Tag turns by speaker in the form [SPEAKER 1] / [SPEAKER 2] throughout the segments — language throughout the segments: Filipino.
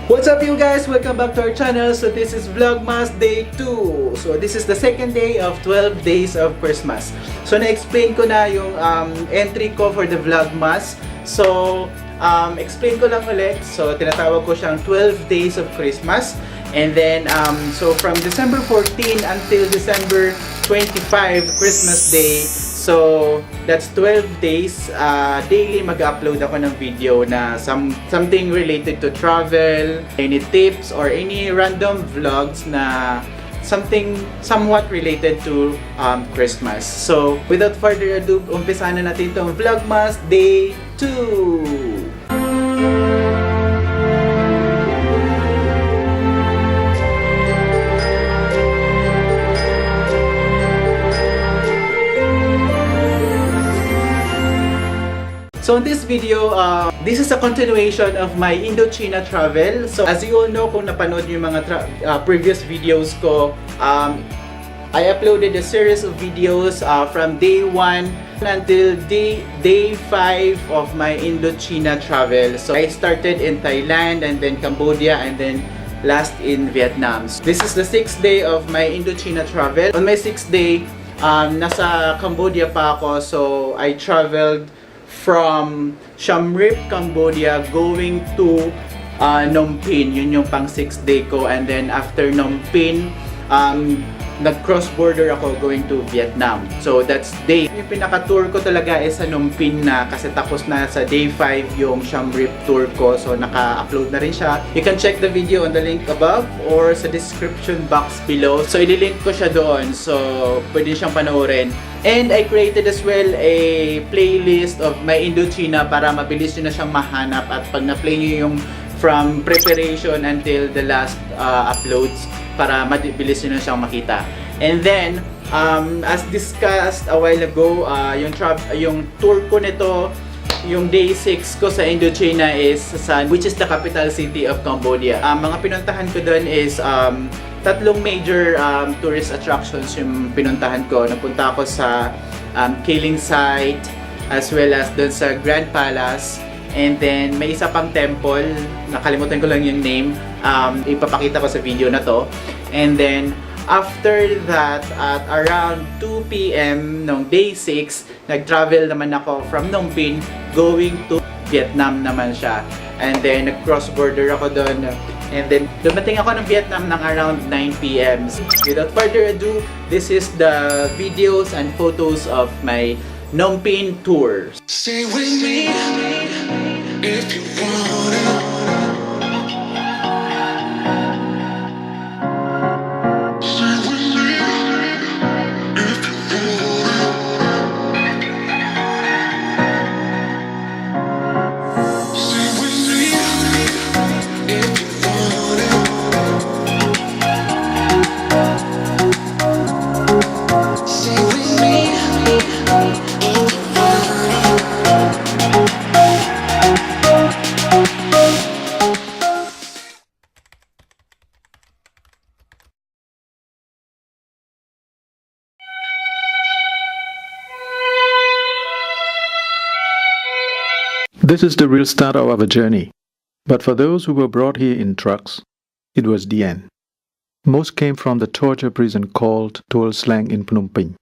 [SPEAKER 1] What's up you guys? Welcome back to our channel. So this is Vlogmas Day 2. So this is the second day of 12 days of Christmas. So na-explain ko na yung entry ko for the Vlogmas. So explain ko lang ulit. So tinatawag ko siyang 12 days of Christmas. And then so from December 14 until December 25, Christmas Day. So that's 12 days. Daily mag-upload ako ng video na something related to travel, any tips or any random vlogs na something somewhat related to Christmas. So without further ado, umpisahan na natin itong Vlogmas Day 2. So in this video, this is a continuation of my Indochina travel. So as you all know, kung napanood yung mga previous videos ko, I uploaded a series of videos from day 1 until day 5 of my Indochina travel. So I started in Thailand and then Cambodia and then last in Vietnam. So this is the 6th day of my Indochina travel. On my 6th day, nasa Cambodia pa ako, so I traveled from Phnom Penh Cambodia going to Phnom Penh. Yun yung pang 6th day ko. And then after Phnom Penh, nag-cross border ako going to Vietnam. So that's day. Yung pinaka-tour ko talaga is sa Phnom Penh na kasi tapos na sa day 5 yung Siem Reap tour ko. So naka-upload na rin siya. You can check the video on the link above or sa description box below. So ililink ko siya doon. So pwede siyang panoorin. And I created as well a playlist of my Indochina para mabilis nyo na siyang mahanap at pag na-play nyo yung from preparation until the last uploads para mabilis nyo na siyang makita. And then, as discussed a while ago, yung tour ko nito, yung day 6 ko sa Indochina is which is the capital city of Cambodia. Mga pinuntahan ko doon is tatlong major tourist attractions yung pinuntahan ko. Napunta ako sa Killing Site as well as doon sa Grand Palace. And then may isa pang temple, nakalimutan ko lang yung name. Ipapakita ko sa video na to. And then after that, at around 2 PM nung day 6, nag-travel naman ako from Phnom Penh going to Vietnam naman siya. And then nag-cross border ako doon. And then dumating ako ng Vietnam ng around 9 PM. Without further ado, this is the videos and photos of my Phnom Penh tour.
[SPEAKER 2] Stay with me if you want it. Stay with me if you want it. Stay with me if you want it. Stay with me.
[SPEAKER 3] This is the real start of our journey. But for those who were brought here in trucks, it was the end. Most came from the torture prison called Tuol Sleng in Phnom Penh.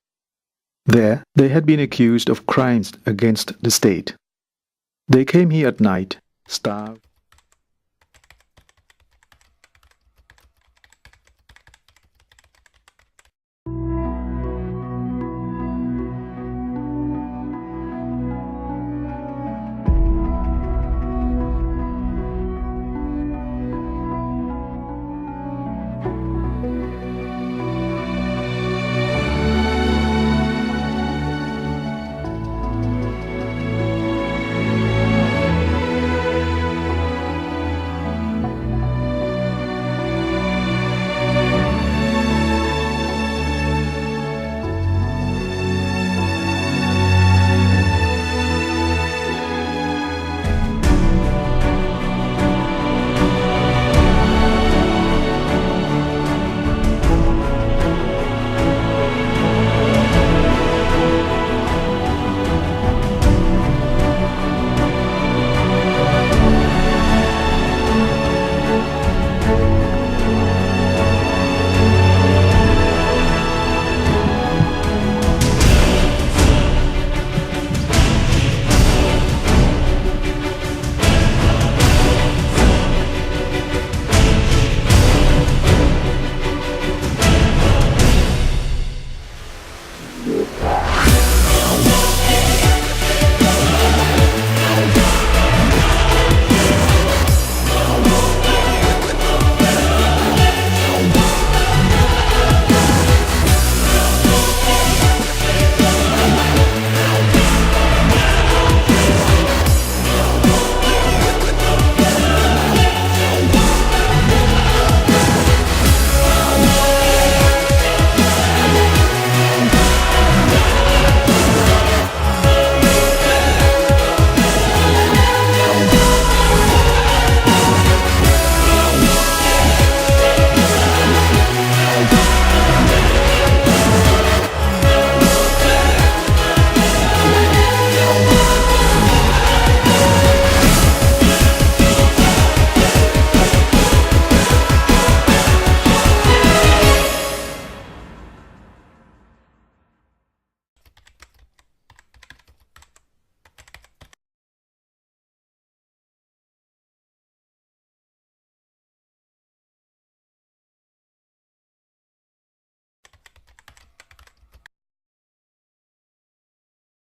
[SPEAKER 3] There, they had been accused of crimes against the state. They came here at night, starved.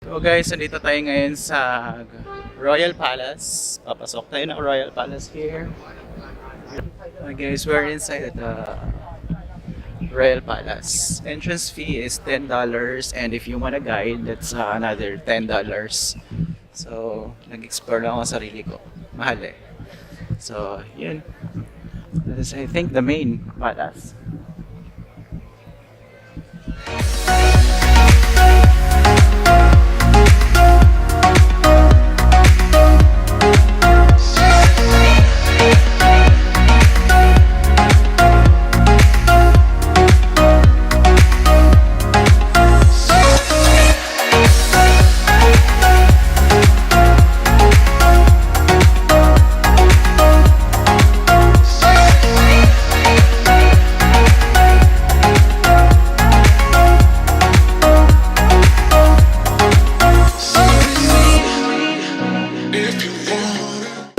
[SPEAKER 1] So guys, nandito tayo ngayon sa Royal Palace. Papasok tayo ng Royal Palace here. Guys, we're inside the Royal Palace. Entrance fee is $10 and if you want a guide, that's another $10. So, nag-explore lang ako sarili ko. Mahal eh. So, yun. That is, I think, the main palace.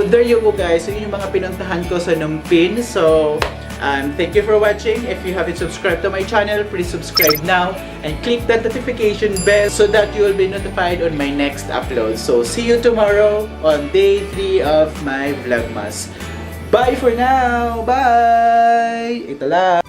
[SPEAKER 1] There you go guys, so yun yung mga pinuntahan ko sa Phnom Penh. So, thank you for watching. If you haven't subscribed to my channel, please subscribe now and click that notification bell so that you will be notified on my next upload. So, see you tomorrow on day 3 of my Vlogmas. Bye for now! Bye! Ito lang!